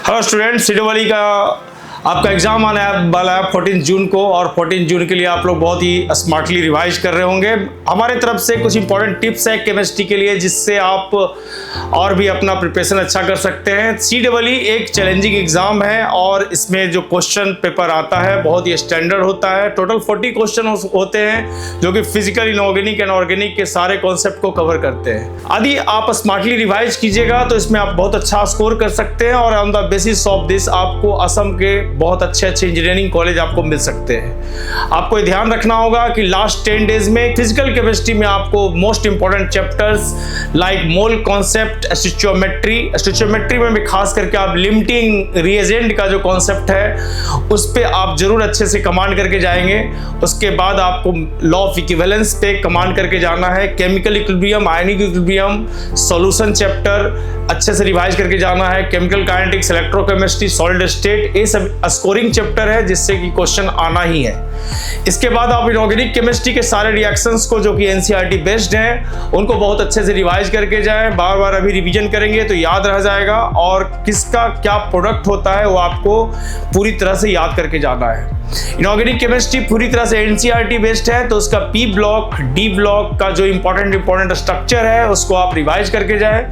Hello student, सीडब्ल्यूई का आपका exam आने वाला है 14 जून को, और 14 जून के लिए आप लोग बहुत ही स्मार्टली रिवाइज कर रहे होंगे। हमारे तरफ से कुछ इंपॉर्टेंट टिप्स है केमिस्ट्री के लिए, जिससे आप और भी अपना प्रिपरेशन अच्छा कर सकते हैं। सीडब्ल्यूई एक चैलेंजिंग एग्जाम है और इसमें जो क्वेश्चन पेपर आता है बहुत ही स्टैंडर्ड होता है। टोटल 40 क्वेश्चन होते हैं जो कि फिजिकल, इनऑर्गेनिक एंड ऑर्गेनिक के सारे कॉन्सेप्ट को कवर करते हैं। यदि आप स्मार्टली रिवाइज कीजिएगा तो इसमें आप बहुत अच्छा स्कोर कर सकते हैं, और on the basis of this आपको असम के बहुत अच्छे इंजीनियरिंग कॉलेज आपको मिल सकते हैं। आपको ध्यान रखना होगा कि लास्ट 10 डेज में फिजिकल केमिस्ट्री में आपको most important chapters like mole concept, stoichiometry में भी खास करके आप लिमिटिंग रिएजेंट का जो कॉन्सेप्ट है उस पे आप जरूर अच्छे से कमांड करके जाएंगे। उसके बाद आपको लॉ ऑफ इक्विवेलेंस पे कमांड करके जाना है। Chemical equilibrium, ionic equilibrium, solution chapter अच्छे से रिवाइज करके जाना है। Chemical kinetics, electrochemistry, solid state, ये सब स्कोरिंग चैप्टर है जिससे कि क्वेश्चन आना ही है। इसके बाद आप इनऑर्गेनिक केमिस्ट्री के सारे रिएक्शंस को जो कि एनसीईआरटी बेस्ड हैं उनको बहुत अच्छे से रिवाइज करके जाएं। बार बार अभी रिवीजन करेंगे तो याद रह जाएगा, और किसका क्या प्रोडक्ट होता है वो आपको पूरी तरह से याद करके जाना है। इनऑर्गेनिक केमिस्ट्री पूरी तरह से एनसीईआरटी बेस्ड है, तो उसका पी ब्लॉक, डी ब्लॉक का जो इंपॉर्टेंट स्ट्रक्चर है उसको आप रिवाइज करके जाएं।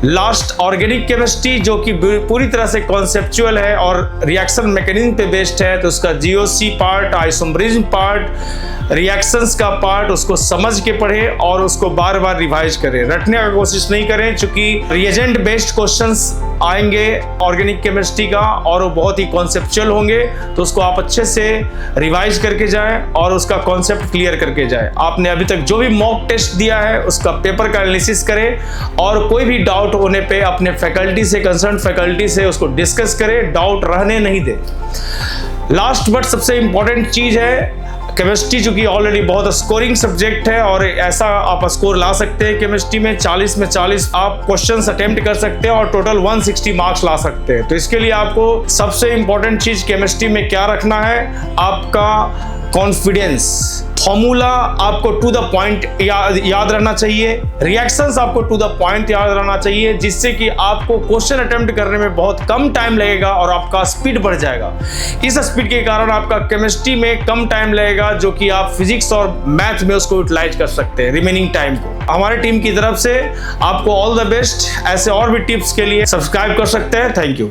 लास्ट ऑर्गेनिक केमिस्ट्री जो कि पूरी तरह से कॉन्सेप्चुअल है और रिएक्शन मैकेनिज्म पे बेस्ड है, तो उसका GOC part, isomerism part, reactions का पार्ट उसको समझ के पढ़े और उसको बार बार रिवाइज करें। रटने का कोशिश नहीं करें, क्योंकि रिएजेंट बेस्ड क्वेश्चंस आएंगे ऑर्गेनिक केमिस्ट्री का और वो बहुत ही कॉन्सेप्चुअल होंगे, तो उसको आप अच्छे से रिवाइज करके जाएं और उसका कॉन्सेप्ट क्लियर करके जाएं। आपने अभी तक जो भी मॉक टेस्ट दिया है उसका पेपर का एनालिसिस करें, और कोई भी डाउट होने पे अपने फैकल्टी से, कंसर्न फैकल्टी से उसको डिस्कस करें, डाउट रहने नहीं दे। लास्ट बट सबसे इंपॉर्टेंट चीज है केमिस्ट्री, जो कि ऑलरेडी बहुत स्कोरिंग सब्जेक्ट है और ऐसा आप स्कोर ला सकते हैं केमिस्ट्री में 40 में 40 आप क्वेश्चंस अटेम्प्ट कर सकते हैं और टोटल 160 मार्क्स ला सकते हैं। तो इसके लिए आपको सबसे इंपॉर्टेंट चीज केमिस्ट्री में क्या रखना है, आपका कॉन्फिडेंस। फॉर्मूला आपको टू द पॉइंट याद रहना चाहिए, रिएक्शंस आपको टू द पॉइंट याद रहना चाहिए, जिससे कि आपको क्वेश्चन अटेम्प्ट करने में बहुत कम टाइम लगेगा और आपका स्पीड बढ़ जाएगा। इस स्पीड के कारण आपका केमिस्ट्री में कम टाइम लगेगा, जो कि आप फिजिक्स और मैथ में उसको यूटिलाइज कर सकते हैं रिमेनिंग टाइम को। हमारी टीम की तरफ से आपको ऑल द बेस्ट। ऐसे और भी टिप्स के लिए सब्सक्राइब कर सकते हैं। Thank you.